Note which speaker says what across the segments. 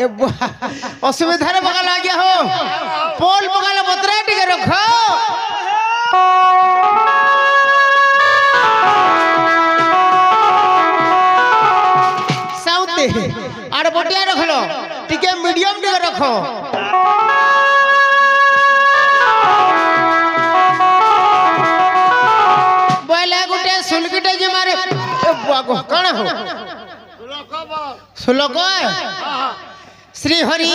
Speaker 1: असुविधा बगल आ गया हो पोल बगल बतरा टिके रखो साउते आड़ बटिया रख लो टिके मीडियम टिके रखो बोले गुटे सुलगिटे जे मारे कौन हो सुलोक श्री हरि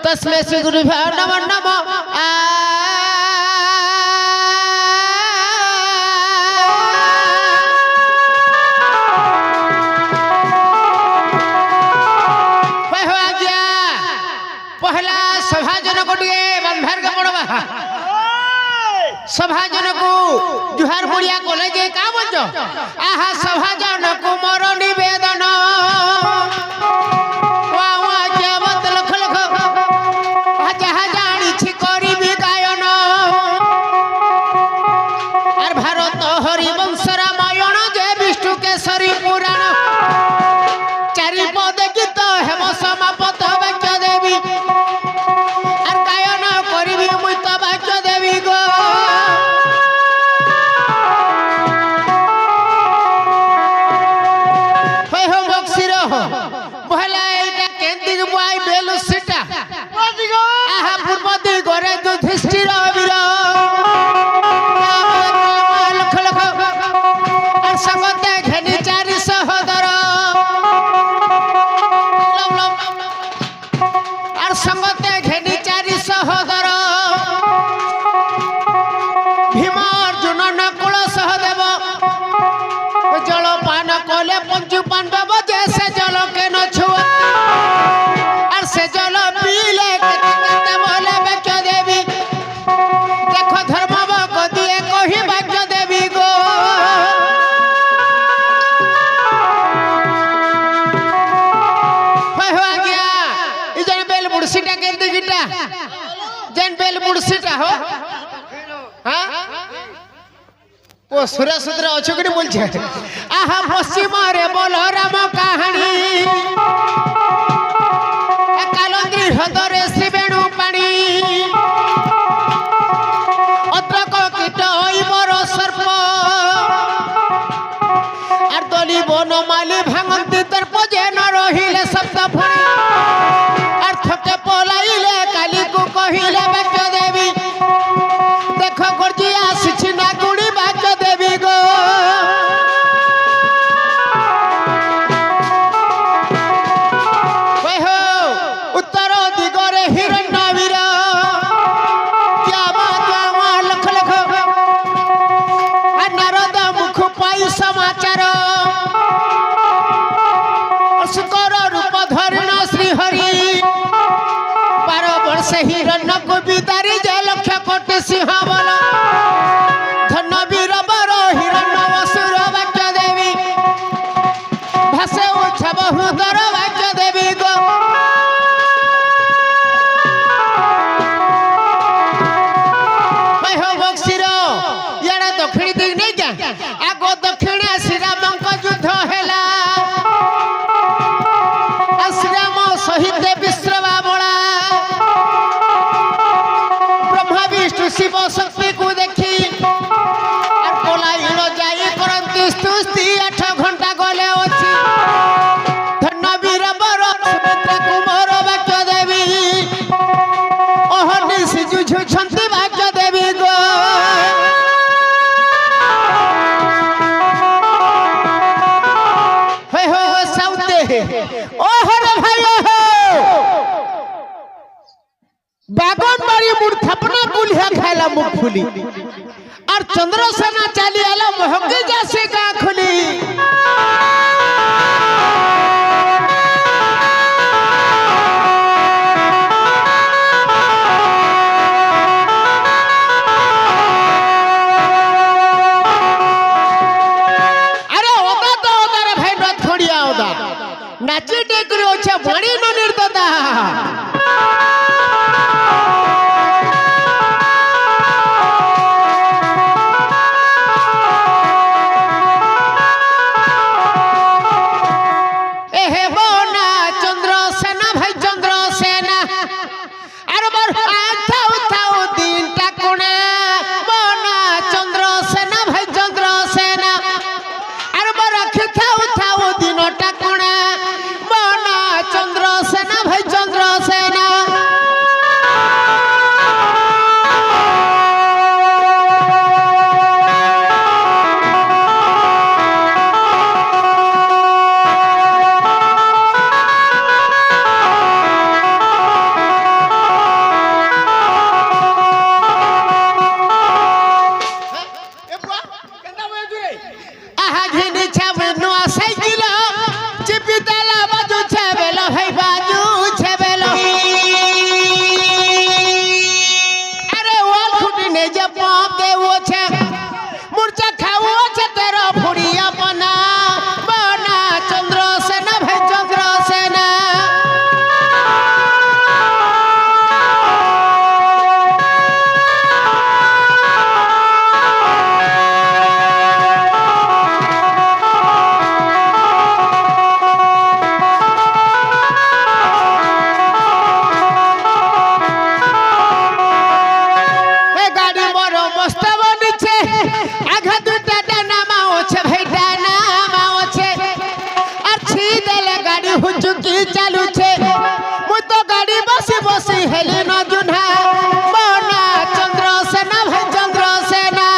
Speaker 1: तस्मै श्री गुरुभ्यो नमो नमः पहला सभाजन को बंधार का पड़वा सभाजन को जुहार बुढ़िया कॉलेज का बच आहा सभाजन को मोर निवेदन सुरा सुतरा अच्छो कि बोल आहा पश्चिम रे बोल राम कहानी कालंद्री हृदय श्री वेणु पाणी अद्रक कीट मोर सर्प आर्दली बन माली भांगती तर्प जे न रहिले शब्द फणी अर्थ के पलाइले काली को कहिले वाक्य देवी देख गर्जी आसी ना गुड़ी वाक्य देवी गो उत्तर दिगरे हिरण्य वीर क्या बात लख लख नारद मुख पाई समाचार सुकर रूप धरण श्री हरि 12 वर्ष हिरण्य को बिदारी जय लक्ष कोटि सिंह बल धन वीर बर हिरण्य वसुर वाक्य देवी भाषे उच्छब हुदर वाक्य देवी गो बक्सीर इे दक्षिणी दिग नहीं क्या आग दक्षिण श्रीराम युद्ध है श्रीराम सहित विश्रवा बड़ा ब्रह्मा विष्णु शिव शक्ति को देखी पलायन जाई करती स्तुति 8 घंटा गले अच्छी धन वीर बर सुमित्रा कुमार वाक्य देवी अहनि से जुझुछंती वाक्य देवी गो हे हो साउते ओहर भाई हो बागन बाड़ी मुड़ थपना कुलिया खाइला मुख फुली और चंद्रसेना चली आला महंगी जैसे का खुली नाची टेकरी अच्छे बड़ी ननिर दादा एहे बोना चंद्रसेना भाई चंद्रसेना अरे बर थाउ दिन टाकुना बोना चंद्रसेना भाई चंद्रसेना अरे बर थाउ दिन टाकुना बोना चंद्रसेना भाई चंद्रसेना चालू छे मु तो गाड़ी बसी बसी हेली न जुना बोना चंद्रसेना भाई चंद्रसेना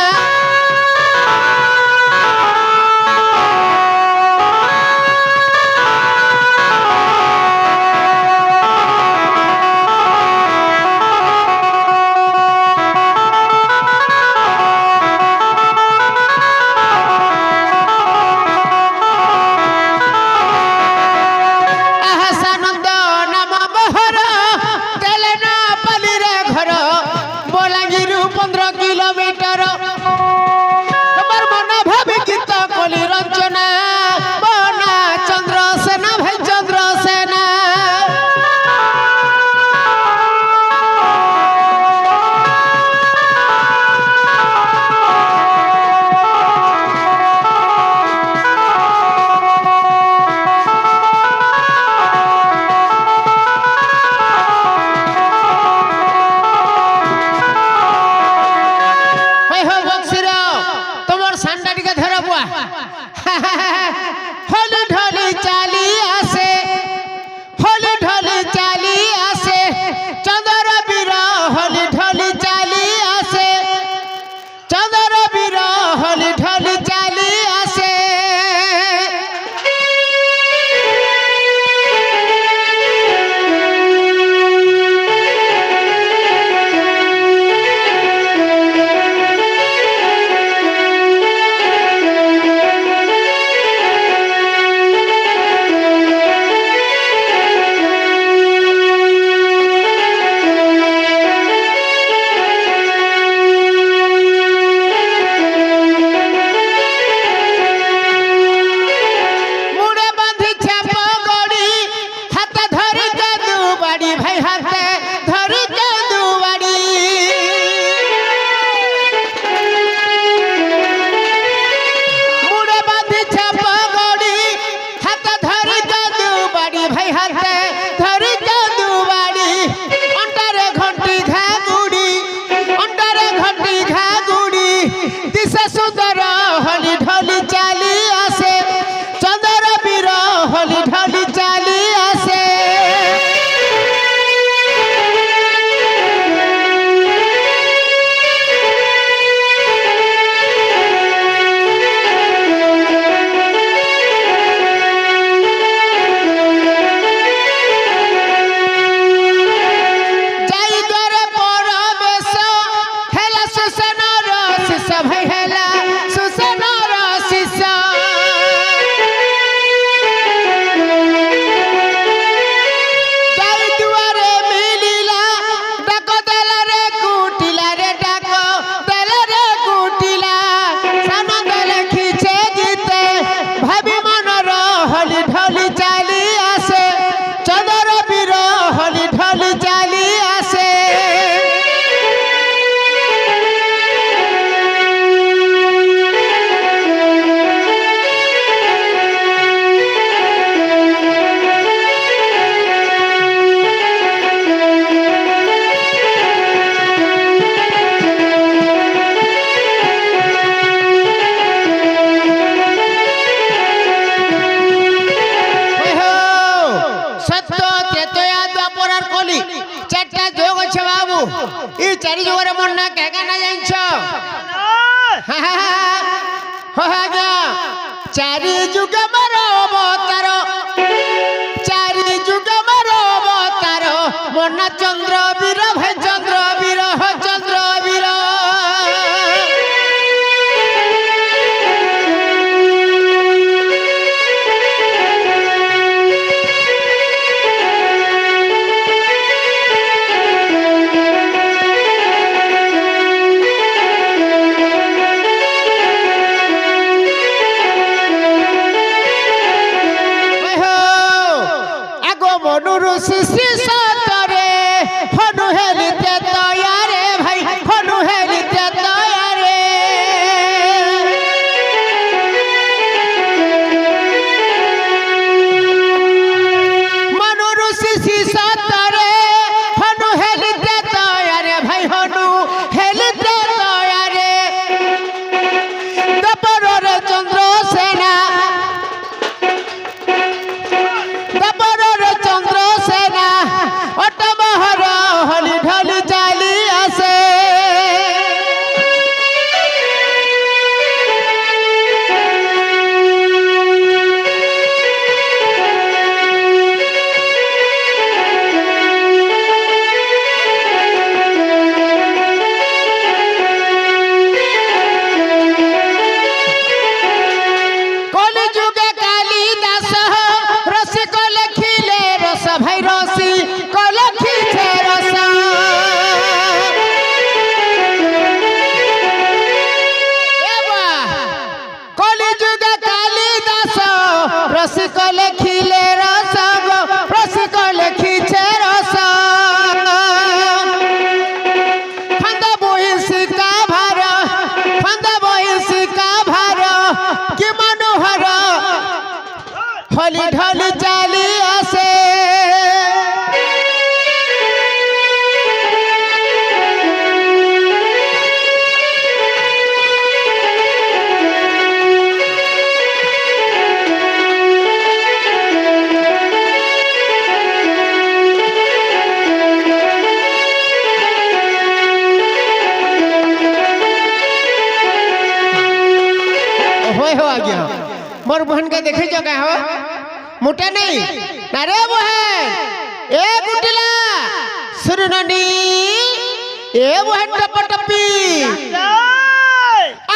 Speaker 1: जाइछ हो आज्ञा चारि जुग मरो अवतार चारि जुग मरो अवतार मन चंद्र वीर भाई चंद्र वीर हो चंद्र वीर श्री श्री सतरे हनु हेलिते तयारे भाई हनु हेलिते तयारे मनु ऋषि श्री सतरे हनु हेलिते तयारे भाई हनु हेलिते तयारे दपर चंद्र सेना रसिक लिखिले रस रसिक लिखिछे रस फंद बहिषिका भार फंद बहिषिका भार कि मनोहर हली ढली चाली आसे मोर बहन के देखे जगह हो मोटा नहीं अरे बहन ए गुटिला सुरननी ए बहन टपटपी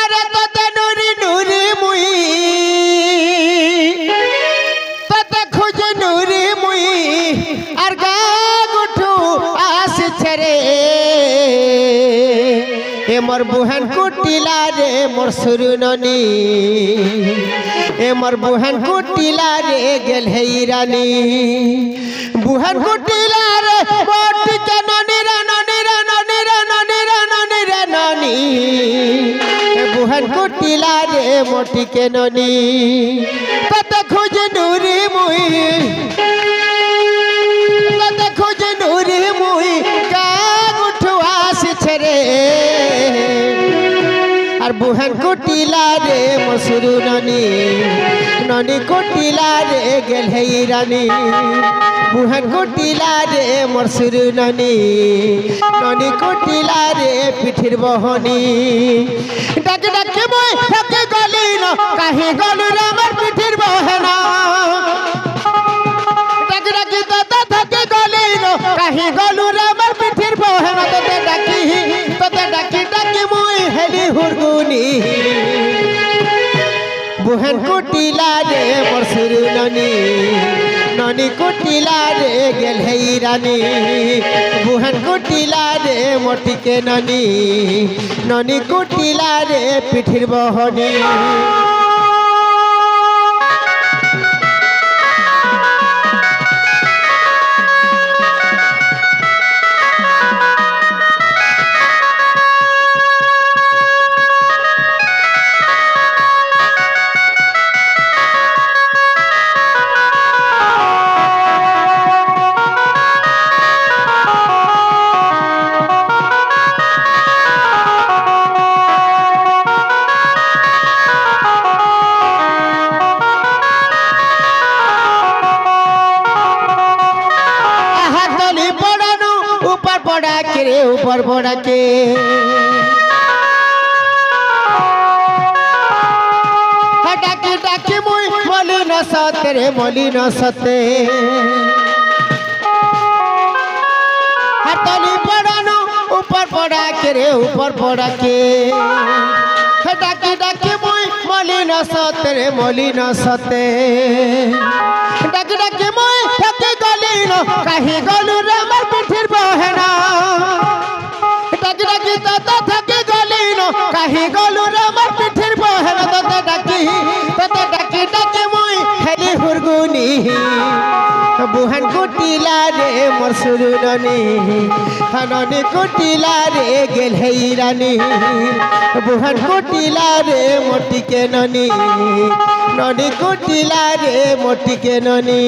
Speaker 1: अरे तो नूरी नूरी मुई तो खोज नूरी मुई अर गा गुठू आस छरे ए मोर बहन कुटिला रे मोर सुरननी ए मोर बुहन कुटिला रे गेल है रानी बुहन कुटिला रे मोटी के ननी रे ननी रे ननी रे ननी रे ननी रे ननी ए बुहन कुटिला रे मोटी के ननी तते खोज नूरी मुई तते खोज नूरी मुई का गुठवा छरे और बुहन कुटिला रे मसुरु ननी ननी कुटिला रे गेल है रानी बुहन कुटिला रे मसुरु ननी ननी कुटिला रे पिठिर बहनी डाक डाक मोय थके गली न काहे गलु रे हमर पिठिर बहना डाक डाक तो थके गली न काहे गलु रे हमर पिठिर बहना तते डाकी डाकी मोय हेली हुरगुनी बुहन कुटिला रे मोर सुरु ननी ननी कुटिला रे गेल है रानी बुहन कुटिला रे मोटी के ननी ननी कुटिला रे पिठिर बहनी ऊपर बड़ा के सते रे मलिन सते हाथली पड़ानो ऊपर पड़ा के रे ऊपर पड़ा के डाकी डाकी मुई मलिन सते रे मलिन सते डाकी डाकी मुई थकी गली न कहीं गलू रे मोर पिठिर बहना डाकी डाकी तते थकी गली न कहीं गलू रे मोर पिठिर बहना तते डाकी डाकी मुई हेली हुरगुनी बुहान कुटिला रे मोर सुरुननी हननी कुटिला रे गेल हेई रानी बुहान कुटिला रे मोटी के ननी ननी कुटिला रे मोटी के ननी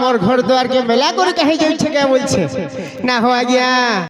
Speaker 1: मोर घर द्वार के मेला कर कहीं जाइए क्या बोल ना हो गया।